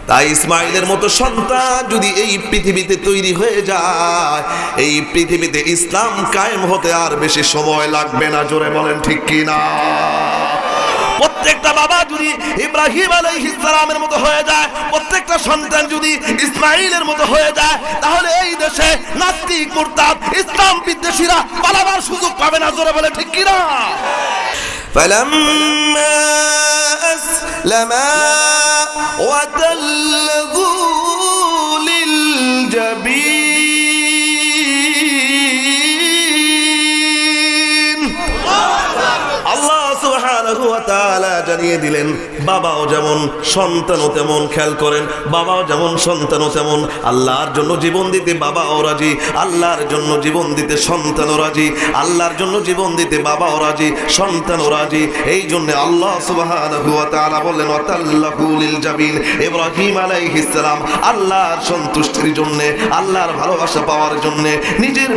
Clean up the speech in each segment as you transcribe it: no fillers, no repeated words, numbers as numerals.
তাই ইসমাইলের মতো সন্তান যদি এই পৃথিবীতে তৈরি হয়ে যায়, এই পৃথিবীতে ইসলাম কায়েম হতে আর বেশি সময় লাগবে না। জোরে বলেন ঠিক কি না? প্রত্যেকটা বাবা যদি ইব্রাহিম আলাইহিস সালামের মতো হয়ে যায়, প্রত্যেকটা সন্তান যদি ইসমাইলের মতো হয়ে যায়, তাহলে এই দেশে নাস্তিক মুরতাদ ইসলাম বিদ্বেষীরা পালাবার সুযোগ পাবে না। জোরে বলে ঠিক কি না? ফালাম্মা আসলামা ওয়া তাল্লাহু লিল জাবিন। আল্লাহ সুবহানাহু ওয়া তাআলা জানিয়ে দিলেন, বাবাও যেমন সন্তানও তেমন। খেয়াল করেন, বাবাও যেমন সন্তানও তেমন। আল্লাহর জন্য জীবন দিতে বাবাও রাজি, আল্লাহর জন্য জীবন দিতে সন্তানও রাজি, আল্লাহর জন্য জীবন দিতে বাবাও রাজি, সন্তানও রাজি। এই জন্য আল্লাহ সুবহানাহু ওয়া তাআলা বললেন ওয়া তাল্লাহু লিল জাবিন। ইব্রাহিম আলাইহিস সালাম আল্লাহর সন্তুষ্টির জন্য, আল্লাহর ভালোবাসা পাওয়ার জন্য নিজের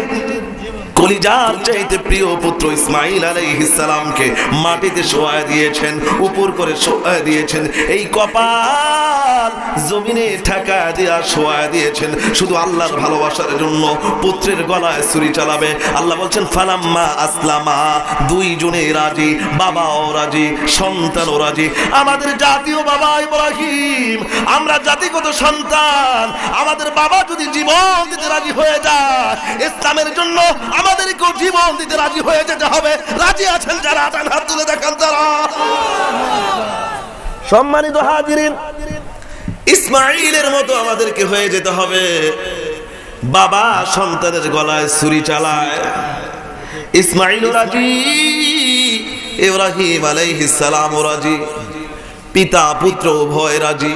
কলিজার চাইতে প্রিয় পুত্র ইসমাইল আলাইহিস সালামকে মাটিতে শোয়ায় দিয়েছেন, উপর করে শোয়ায় দিয়েছেন। এই কপাল জমিনে ঠেকা দিয়া শোয়ায় দিয়েছেন শুধু আল্লাহর ভালোবাসার জন্য। পুত্রের গলায় ছুরি চালাবে। আল্লাহ বলছেন ফালাম্মা আসলামা, দুইজনে রাজি, বাবাও রাজি, সন্তানও রাজি। আমাদের জাতীয় বাবা ইব্রাহিম, আমরা জাতিগত সন্তান। আমাদের বাবা যদি জীবন দিতে রাজি হয়ে যায় ইসলামের জন্য, আমাদেরকেও জীবন দিতে রাজি হয়ে যেতে হবে। রাজি আছেন যারা? হাত তুলে দেখান তারা। সম্মানিত হাজিরিন, ইসমাইলের মতো আমাদেরকে হয়ে যেতে হবে। বাবা সন্তানের গলায় ছুরি চালায়, ইসমাইল রাজি, ইব্রাহিম আলাইহিস সালাম রাজি, পিতা পুত্র উভয় রাজি।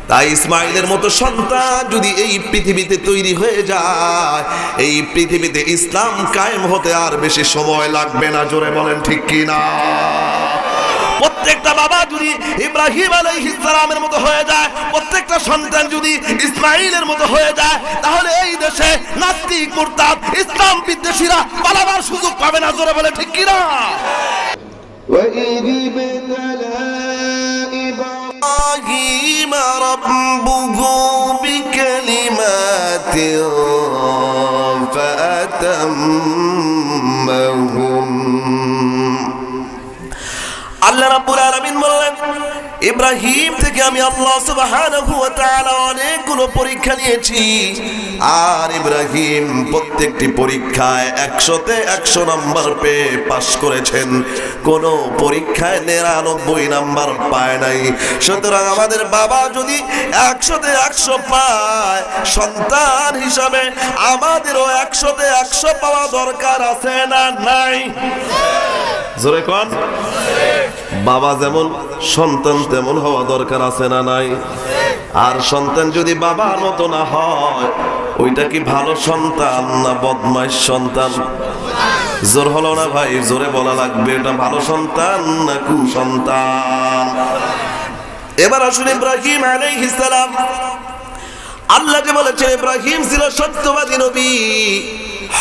তাই ইসমাইলের মতো সন্তান যদি এই পৃথিবীতে তৈরি হয়ে যায়, এই পৃথিবীতে ইসলাম কায়েম হতে আর বেশি সময় লাগবে না। জোরে বলেন ঠিক কি না? প্রত্যেকটা বাবা যদি ইব্রাহিম আলাইহিস সালামের মতো হয়ে যায়, প্রত্যেকটা সন্তান যদি ইসমাইলের মতো হয়ে যায়, তাহলে এই দেশে নাস্তিক মুরতাদ ইসলাম বিদ্বেষীরা পালাবার সুযোগ পাবে না। জোরে বলে ঠিক কি না? إبراهيم ربه بكلمات فأتمهم। আল্লাহ রাব্বুল আলামিন বললেন, ইব্রাহিম থেকে আমি আল্লাহ সুবহানাহু ওয়া তাআলা অনেকগুলো পরীক্ষা নিয়েছি, আর ইব্রাহিম প্রত্যেকটি পরীক্ষায় 100তে 100 নাম্বার পেয়ে পাস করেছেন। কোন পরীক্ষায় 99 নাম্বার পায় নাই। সুতরাং আমাদের বাবা যদি 100তে 100 পায়, সন্তান হিসাবে আমাদেরও 100তে 100 পাওয়া দরকার আছে না নাই? জোরে কোন? বাবা যেমন সন্তান তেমন হওয়া দরকার আছে না নাই? আর সন্তান যদি বাবার মতো না হয়, ওইটা কি ভালো সন্তান না বদমাইশ সন্তান? জোর হলো না ভাই? জোরে বলা লাগবে, এটা ভালো সন্তান না কুসন্তান? এবার আসলে ইব্রাহিম আলাইহিস সালাম, আল্লাহ যে বলেছে ইব্রাহিম ছিল সত্যবাদী নবী,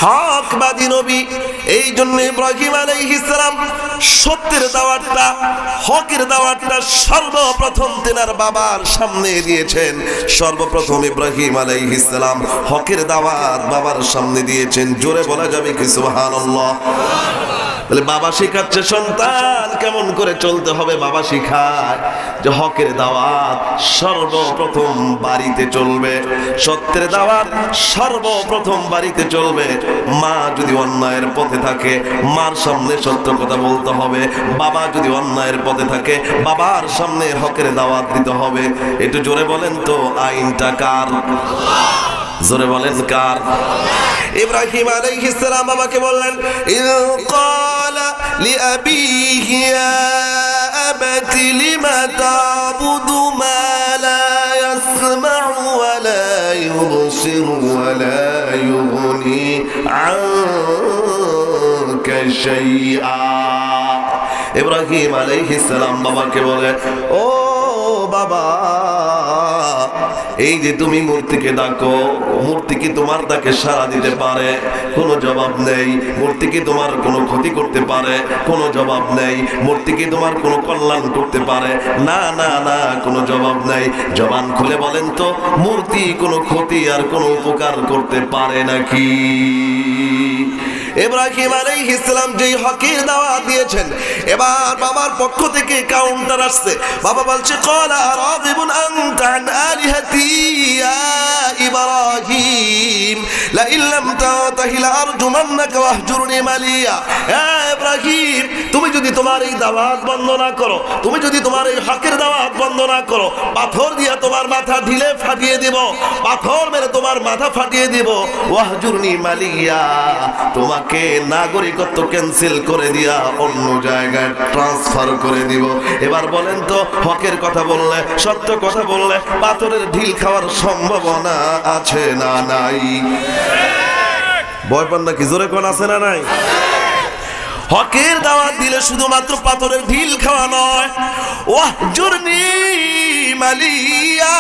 হকবাদী নবী। এই জন্য ইব্রাহিম আলাইহিস সালাম সত্যের দাওয়াতটা, হকের দাওয়াতটা সর্বপ্রথম তেনার বাবার সামনে দিয়েছেন। সর্বপ্রথম ইব্রাহিম আলাইহিস সালাম হকের দাওয়াত বাবার সামনে দিয়েছেন। জোরে বলা যাবে কি সুবহানাল্লাহ? তাহলে বাবা শিখাচ্ছে সন্তান কেমন করে চলতে হবে। বাবা শিখায় যে হকের দাওয়াত সর্বপ্রথম বাড়িতে চলবে, সত্যের দাওয়াত সর্বপ্রথম বাড়িতে চলবে। মা যদি অন্যায়ের পথে থাকে, মার সামনে সত্য কথা বলতে হবে। বাবা যদি অন্যায়ের পথে থাকে, বাবার সামনে হকের দাওয়াত দিতে হবে। একটু জোরে বলেন তো, আইনটা কার? জোরে বলেন কার? ইব্রাহিম আলাইহিস সালাম বাবাকে বললেন, ইয ক্বালা লিআবিহি ইয়া আবাতি লিমা তা'বুদু মা লা ইয়াসমা'ু ওয়া লা ইউবসিরু ওয়া লা ইউগনি আনকা শাইআ। ইব্রাহিম আলাইহিস সালাম বাবাকে বলে, ও বাবা, এই যে তুমি মূর্তিকে ডাকো, মূর্তি কি তোমার ডাকে সাড়া দিতে পারে? কোনো জবাব নেই। মূর্তি কি তোমার কোনো ক্ষতি করতে পারে? কোনো জবাব নেই। মূর্তি কি তোমার কোনো কল্যাণ করতে পারে? না না না, কোনো জবাব নেই। জবান খুলে বলেন তো, মূর্তি কোনো ক্ষতি আর কোনো উপকার করতে পারে নাকি? ইব্রাহিম আলাইহিস সালাম যেই হকের দাওয়াত দিয়েছেন, এবার বাবার পক্ষ থেকে কাউন্টার আসছে। বাবা বলছে, ক্বালা রাগিবুন আনতা আন আলিহাতি ইয়া ইব্রাহিম লা ইন লাম তানতাহি লারজুমান্নাকা ওয়াহজুরনি মালিয়া। ইব্রাহিম, তুমি যদি তোমার এই দাওয়াত বন্ধ না করো, তুমি যদি তোমার এই হকের দাওয়াত বন্ধ না করো, পাথর দিয়ে তোমার মাথা ঢিলে ফাটিয়ে দিব, পাথর মেরে তোমার মাথা ফাটিয়ে দিব। ওয়াহজুরনি মালিয়া, তোমাকে নাগরিকত্ব ক্যান্সেল করে দিয়া অন্য জায়গায় ট্রান্সফার করে দিব। এবার বলেন তো, হকের কথা বললে, সত্য কথা বললে পাথরের ঢিল খাওয়ার সম্ভাবনা আছে না নাই? ভয় পান নাকি? জোরে কোন আছে না নাই? হকের দাওয়াত দিলে শুধুমাত্র পাথরের ঢিল খাওয়া নয়, ওয়াহজুরনি মালিয়া,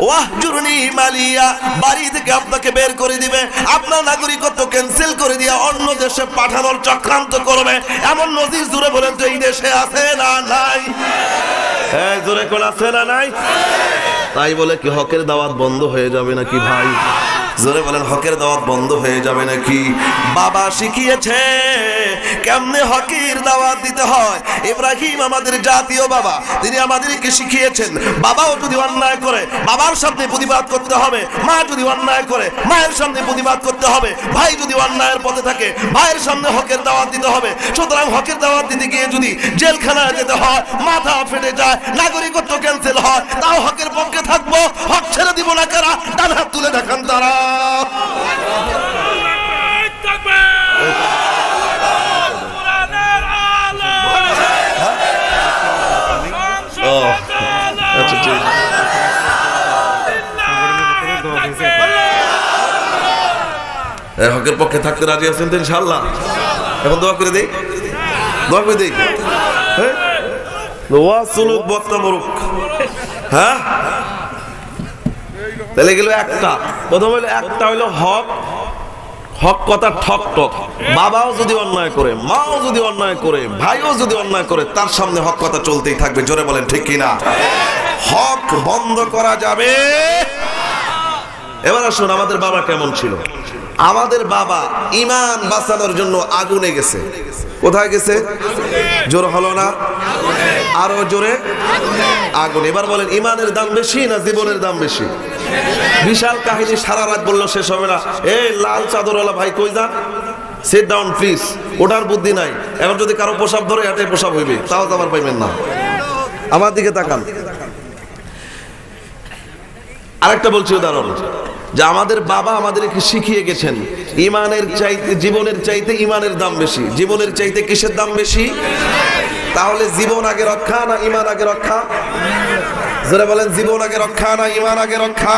ওয়াহজুরনি মালিয়া, বাড়ি থেকে আপনাকে বের করে দিবে, আপনার নাগরিকত্ব ক্যান্সেল করে দিয়ে অন্য দেশে পাঠানোর চক্রান্ত করবে। এমন নজির জুড়ে বলেন তো এই দেশে আছে না নাই? হ্যাঁ, জোরে কোন আছে না নাই? তাই বলে কি হকের দাওয়াত বন্ধ হয়ে যাবে নাকি ভাই? জোরে বলেন, হকের দাওয়াত বন্ধ হয়ে যাবে নাকি? বাবা শিখিয়েছে কেমনে হকের দাওয়াত দিতে হয়। ইব্রাহিম আমাদের জাতীয় বাবা, তিনি আমাদেরকে শিখিয়েছেন বাবাও যদি অন্যায় করে বাবার সামনে প্রতিবাদ করতে হবে, মা যদি অন্যায় করে মায়ের সামনে প্রতিবাদ করতে হবে, ভাই যদি অন্যায়ের পথে থাকে ভাইয়ের সামনে হকের দাওয়াত দিতে হবে। সুতরাং হকের দাওয়াত দিতে গিয়ে যদি জেলখানায় যেতে হয়, মাথা ফেটে যায়, নাগরিকত্ব ক্যান্সেল হয়, তাও হকের পক্ষে থাকবো। হক ছেড়ে দিব না কারা? ডান হাত তুলে দেখান তারা। আচ্ছা, ঠিক। হকের পক্ষে থাকতে রাজি আছেন তো ইনশাআল্লাহ? এখন দোয়া করে দেই, দোয়া করে দেই। বক্তা মরুক। হ্যাঁ, তাহলে গেল একটা। প্রথম হইলো একটা হইলো হক, হক কথা ঠক ঠক। বাবাও যদি অন্যায় করে, মাও যদি অন্যায় করে, ভাইও যদি অন্যায় করে, তার সামনে হক কথা চলতেই থাকবে। জোরে বলেন ঠিক কিনা? হক বন্ধ করা যাবে। এবার আসুন, আমাদের বাবা কেমন ছিল? আমাদের বাবা ঈমান বাঁচানোর জন্য আগুনে গেছে। কোথায় গেছে? জোর হলো না? আরো জোরে, আগুন। এবার বলেন, ঈমানের দাম বেশি না জীবনের দাম বেশি? বিশাল কাহিনী, সারা রাত বললো শেষ হবে না। এই লাল চাদরওয়ালা ভাই কই যান? Sit down please. ওটার বুদ্ধি নাই। এখন যদি কারো পোশাক ধরে এটাই পোশাক হইবে, তাও তো আবার পাইবেন না। আমার দিকে তাকান। আরেকটা বলছি উদাহরণ, যে আমাদের বাবা আমাদেরকে শিখিয়ে গেছেন ঈমানের চাইতে, জীবনের চাইতে ঈমানের দাম বেশি। জীবনের চাইতে কিসের দাম বেশি? তাহলে জীবন আগে রক্ষা না ঈমান আগে রক্ষা? যারা বলেন জীবন আগে রক্ষা না ঈমান আগে রক্ষা?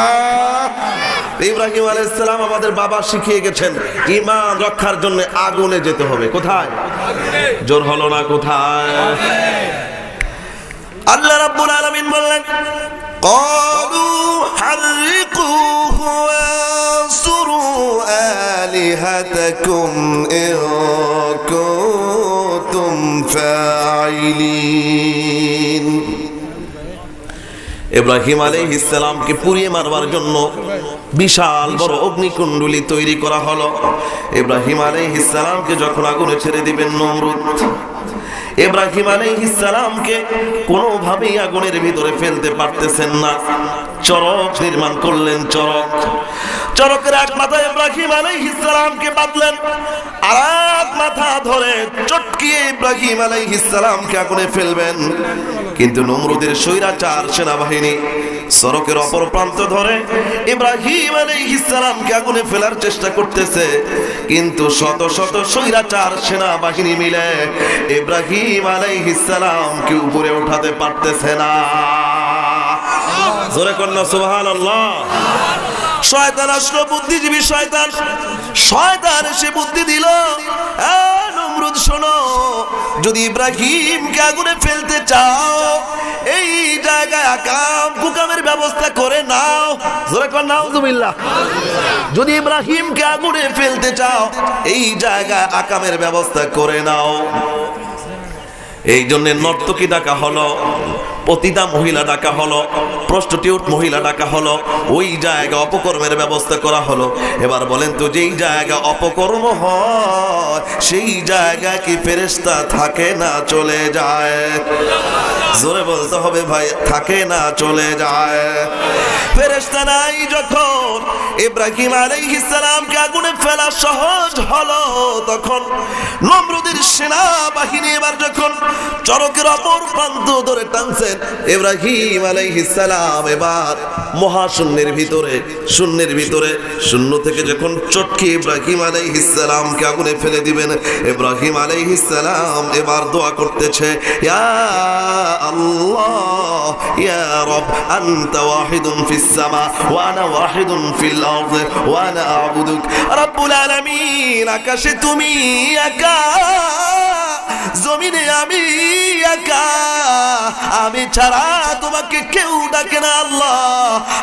ইব্রাহিম আলাইহিস সালাম আমাদের বাবা শিখিয়ে গেছেন ঈমান রক্ষার জন্য আগুনে যেতে হবে। কোথায়? জোর হলো না? কোথায়? আল্লাহ রাব্বুল আলামিন বললেন, ক্বালু হাররিকুহু ওয়ানসুরু আলিহাতাকুম ইন কুনতুম ফাইলিন। ইব্রাহিম আলাইহিস সালামকে পুড়িয়ে মারবার জন্য বিশাল বড় অগ্নিকুণ্ডলী তৈরি করা হলো। ইব্রাহিম আলাইহিস সালামকে যখন আগুনে ছেড়ে দিবেন নমরুদ, ইব্রাহিম আলাইহিস সালামকে কোনোভাবেই আগুনের ভিতরে ফেলতে পারতেছেন না। চরক নির্মাণ করলেন। চরকের এক মাথা ইব্রাহিম আলাইহিস সালামকে বাঁধলেন, আর এক মাথা ধরে চটকিয়ে ইব্রাহিম আলাইহিস সালামকে আগুনে ফেলবেন। কিন্তু নমরুদের স্বৈরাচার সেনাবাহিনী সড়কের অপর প্রান্ত ধরে ইব্রাহিম আলাইহিস সালামকে আগুনে ফেলার চেষ্টা করতেছে, কিন্তু শত শত স্বৈরাচার সেনাবাহিনী মিলে ইব্রাহিম আলাইহিস সালামকে উপরে উঠাতে পারতেছে না। জোরে কন্যা সুবহানাল্লাহ। শয়তান আসলো, বুদ্ধিজীবী শয়তান এসে বুদ্ধি দিল, নমরুদ শোনো, যদি ইব্রাহিমকে আগুনে ফেলতে চাও এই জায়গায় আকাম কুকামের ব্যবস্থা করে নাও। জোরে কর নাউজুবিল্লাহ। যদি ইব্রাহিমকে আগুনে ফেলতে চাও এই জায়গায় আকামের ব্যবস্থা করে নাও। এই জন্য নর্তকী ডাকা হলো, পতিতা মহিলা ডাকা হলো, প্রস্টিটিউট মহিলা ডাকা হলো, ওই জায়গা অপকর্মের ব্যবস্থা করা হলো। এবার বলেন তো যেই জায়গা অপকর্ম হয় সেই জায়গায় কি ফেরেশতা থাকে না চলে যায়? জোরে বলতে হবে ভাই, থাকে না চলে যায়? ফেরেশতা নাই যখন ইব্রাহিম আলাইহিস সালামকে আগুনে ফেলা সহজ হলো, তখন নমরুদের সেনাবাহিনী এবার যখন চরকের অপর প্রান্ত ধরে টানছেন, ইব্রাহিম আলাইহিস সালাম এবার মহাশূন্যের ভিতরে, শূন্যের ভিতরে, শূন্য থেকে যখন চটকে ইব্রাহিম আলাইহিস সালামকে আগুনে ফেলে দিবেন, ইব্রাহিম আলাইহিস সালাম এবার দোয়া করতেছে, ইয়া আল্লাহ ইয়া রব আনতা ওয়াহিদুন ফিস সামা ওয়া আনা ওয়াহিদুন ফিল আরদ ওয়া আনা আ'বুদুক। রব্বুল আলামিন, আকাশে তুমি একা, জমিনে আমি একা, আমি ছাড়া তোমাকে কেউ ডাকে না। আল্লাহ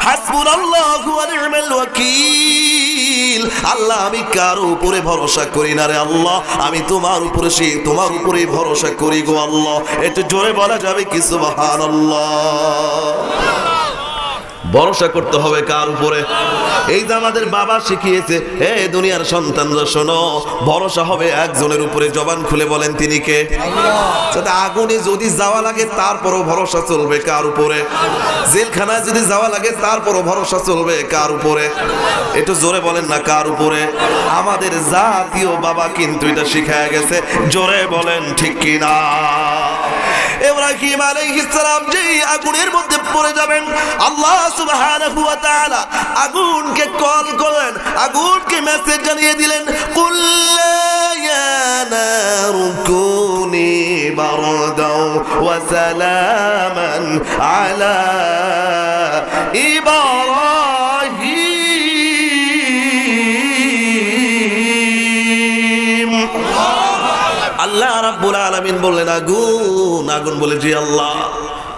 হাসবুনাল্লাহু ওয়া নি'মাল ওয়াকিল। আল্লাহ আমি কারো উপরে ভরসা করি না রে আল্লাহ, আমি তোমার উপরে, সেই তোমার উপরে ভরসা করি গো আল্লাহ। একটু জোরে বলা যাবে কি সুবহানাল্লাহ? ভরসা করতে হবে কার উপরে? এই যে আমাদের বাবা শিখিয়েছে, হে দুনিয়ার সন্তানরা শোনো, ভরসা হবে একজনের উপরে। জবান খুলে বলেন তিনি কে? আল্লাহ। আগুনে যদি যাওয়া লাগে তারপরও ভরসা চলবে কার উপরে? জেলখানায় যদি যাওয়া লাগে তারপরও ভরসা চলবে কার উপরে? একটু জোরে বলেন না কার উপরে? আমাদের জাতীয় বাবা কিন্তু এটা শিখায় গেছে। জোরে বলেন ঠিক কিনা? ইব্রাহিম আলাইহিস সালাম যেই আগুনের মধ্যে পড়ে যাবেন, আল্লাহ সুবহানাহু ওয়া তাআলা আগুনকে কল করলেন, আগুনকে মেসেজ জানিয়ে দিলেন, কুল ইয়া নারু কুনি বারদাও ওয়া সালামান আলা ইব্রাহিম। আল্লাহ রাব্বুল আলামিন বললেন আগুন, আগুন বলে জি আল্লাহ।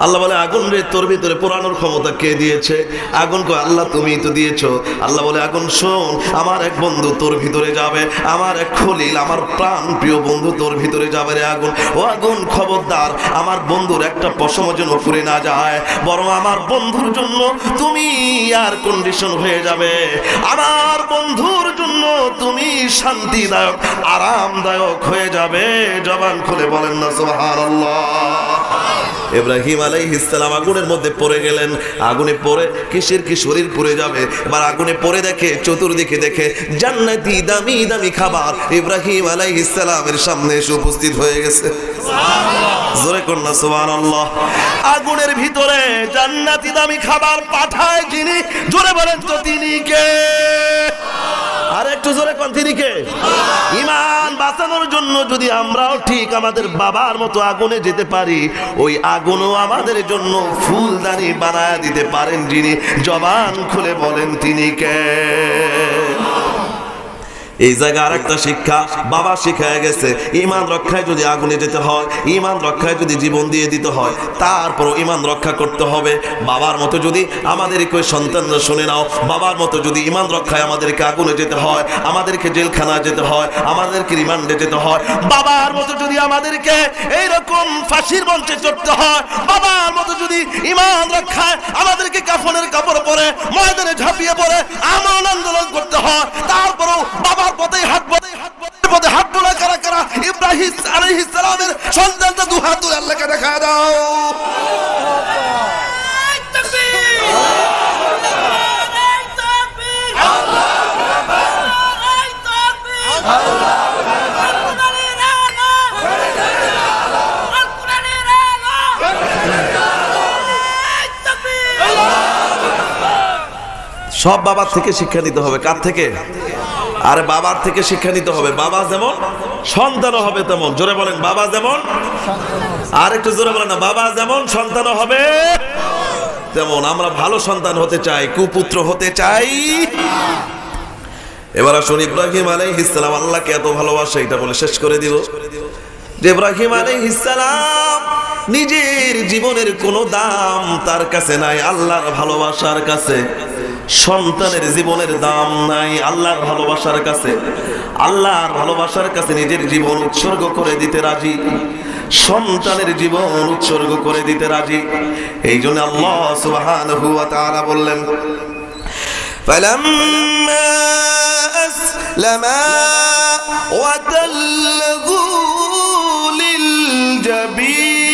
আল্লাহ বলে আগুন রে, তোর ভিতরে পোড়ানোর ক্ষমতা কে দিয়েছে? আগুন কয় আল্লাহ তুমি তো দিয়েছো। আল্লাহ বলে আগুন শোন, আমার এক বন্ধু তোর ভিতরে যাবে, আমার এক খলিল, আমার প্রাণ প্রিয় বন্ধু তোর ভিতরে যাবে রে আগুন। ও আগুন খবরদার, আমার বন্ধুর একটা পশম যেন পুড়ে না যায়, বরং আমার বন্ধুর জন্য তুমি এয়ার কন্ডিশন হয়ে যাবে, আমার বন্ধুর জন্য তুমি শান্তিদায়ক, আরামদায়ক হয়ে যাবে। জবান খুলে বলেন না সুবহানাল্লাহ। ইব্রাহিম আলাইহিস সালাম আগুনের মধ্যে পড়ে গেলেন। আগুনে পড়ে কিসের কি শরীর পুড়ে যাবে। এবার আগুনে পড়ে দেখে, চতুর্দিকে দেখে জান্নাতি দামি দামি খাবার ইব্রাহিম আলাইহিস সালামের সামনে এসে উপস্থিত হয়ে গেছে। সুবহানাল্লাহ। জোরে কর না সুবহানাল্লাহ। আগুনের ভিতরে জান্নাতি দামি খাবার পাঠায় যিনি, জোরে বলেন তো তিনি কে? আর একটু জোরে কোন তিনি কে? ঈমান বাঁচানোর জন্য যদি আমরাও ঠিক আমাদের বাবার মতো আগুনে যেতে পারি, ওই আগুনও আমাদের জন্য ফুলদানি বানায় দিতে পারেন যিনি। জবান খুলে বলেন তিনি কে? এই জায়গায় আরেকটা শিক্ষা বাবা শিখায় গেছে, ঈমান রক্ষায় যদি আগুনে যেতে হয়, ঈমান রক্ষায় যদি জীবন দিয়ে দিতে হয়, তারপরও ঈমান রক্ষা করতে হবে। বাবার মতো যদি আমাদেরকে সন্তানরা শুনে নাও, বাবার মতো যদি ঈমান রক্ষায় আমাদেরকে আগুনে যেতে হয়, আমাদেরকে জেলখানায় যেতে হয়, আমাদেরকে রিমান্ডে যেতে হয়, বাবার মতো যদি আমাদেরকে এইরকম ফাঁসির মঞ্চে চড়তে হয়, বাবার মতো যদি ঈমান রক্ষায় আমাদেরকে কাফনের কাপড় পরে ময়দানে ঝাঁপিয়ে পড়ে আমরণ আন্দোলন করতে হয়, তারপরও বাবার পথে হাঁটবো না কারা কারা? ইব্রাহিম আলাইহিস সালামের সন্তানটা দু হাত তুলে আল্লাহকে দেখা দাও। সব বাবার থেকে শিক্ষা নিতে হবে। কার থেকে? আরে বাবার থেকে শিক্ষা নিতে হবে। বাবা যেমন সন্তানও হবে তেমন। জোরে বলেন বাবা যেমন, আর একটু জোরে বলেন না, বাবা যেমন সন্তানও হবে তেমন। আমরা ভালো সন্তান হতে চাই, কুপুত্র হতে চাই। এবার আসুন, ইব্রাহিম আলাইহিস সালাম আল্লাহকে এত ভালোবাসে, এটা বলে শেষ করে দিব। যে ইব্রাহিম আলাইহিস সালাম নিজের জীবনের কোনো দাম তার কাছে নাই আল্লাহর ভালোবাসার কাছে। সন্তানের জীবনের দাম নাই আল্লাহর ভালোবাসার কাছে। আল্লাহর ভালোবাসার কাছে নিজের জীবন উৎসর্গ করে দিতে রাজি, সন্তানের জীবন উৎসর্গ করে দিতে রাজি। এই জন্য আল্লাহ সুবহানাহু ওয়া তাআলা বললেন, ফালাম্মা আসলামা ওয়া তাল্লাহু লিল জাবিন।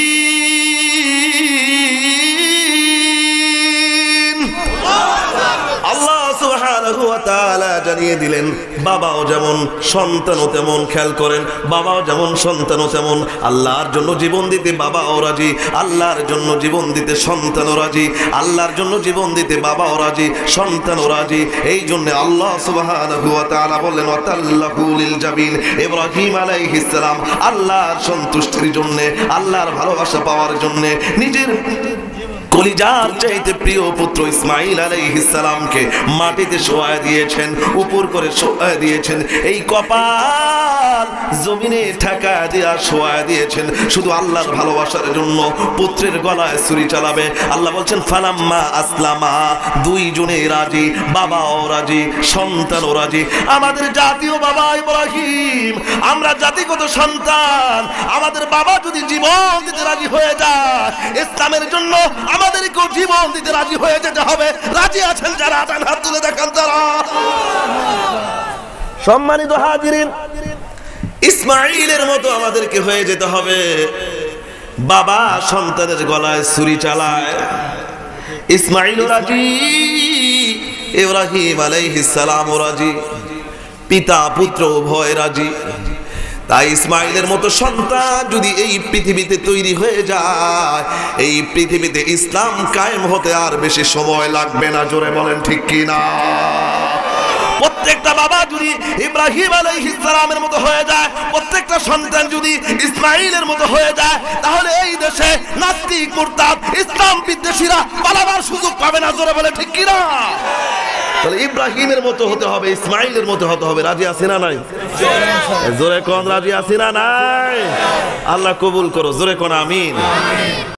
আল্লাহ সুবহানাহু ওয়া তাআলা জানিয়ে দিলেন, বাবাও যেমন সন্তানও তেমন, খেয়াল করেন, বাবাও যেমন সন্তানও তেমন। আল্লাহর জন্য জীবন দিতে বাবাও রাজি, আল্লাহর জন্য জীবন দিতে সন্তানও রাজি, আল্লাহর জন্য জীবন দিতে বাবাও রাজি, সন্তানও রাজি। এই জন্য আল্লাহ সুবহানাহু ওয়া তাআলা বললেন, ওয়াতাল্লাহু লিল জাবিন। ইব্রাহিম আলাইহিস সালাম আল্লাহর সন্তুষ্টির জন্য, আল্লাহর ভালোবাসা পাওয়ার জন্য নিজের কলিজার চাইতে প্রিয় পুত্র ইসমাঈল আলাইহিস সালামকে মাটিতে শোয়া দিয়েছেন, উপর করে শোয়া দিয়েছেন। এই কপাল জমিনে ঠেকা দিয়া শোয়া দিয়েছেন শুধু আল্লাহর ভালোবাসার জন্য। পুত্রের গলায় ছুরি চালাবে। আল্লাহ বলছেন, ফালাম্মা আসলামা, দুইজনে রাজি, বাবাও রাজি, সন্তানও রাজি। আমাদের জাতীয় বাবা ইব্রাহিম, আমরা জাতিগত সন্তান। আমাদের বাবা যদি জীবন দিতে রাজি হয়ে যায় ইসলামের জন্য, আমাদেরকেও জীবন দিতে রাজি হয়ে যেতে হবে। রাজি আছেন যারা? হাত তুলে দেখান তারা। সম্মানিত হাজিরিন, ইসমাঈলের মতো আমাদেরকে হয়ে যেতে হবে। বাবা সন্তানের গলায় ছুরি চালায়, ইসমাঈলও রাজি, ইব্রাহিম আলাইহিস সালামও রাজি, পিতা পুত্র উভয় রাজি। তাই ইসমাঈলের মতো সন্তান যদি এই পৃথিবীতে তৈরি হয়ে যায়, এই পৃথিবীতে ইসলাম কায়েম হতে আর বেশি সময় লাগবে না। জোরে বলেন ঠিক কি না? প্রত্যেকটা বাবা যদি ইব্রাহিম আলাইহিস সালামের মতো হয়ে যায়, প্রত্যেকটা সন্তান যদি ইসমাঈলের মতো হয়ে যায়, তাহলে এই দেশে নাস্তিক, মুরতাদ, ইসলাম বিদ্বেষীরা পালাবার সুযোগ পাবে না। জোরে বলে ঠিক কি না? তাহলে ইব্রাহিমের মতো হতে হবে, ইসমাঈলের মতো হতে হবে। রাজি আছি না নাই? জোরে কোন রাজি আছি না নাই? আল্লাহ কবুল করো। জোরে কোন আমিন।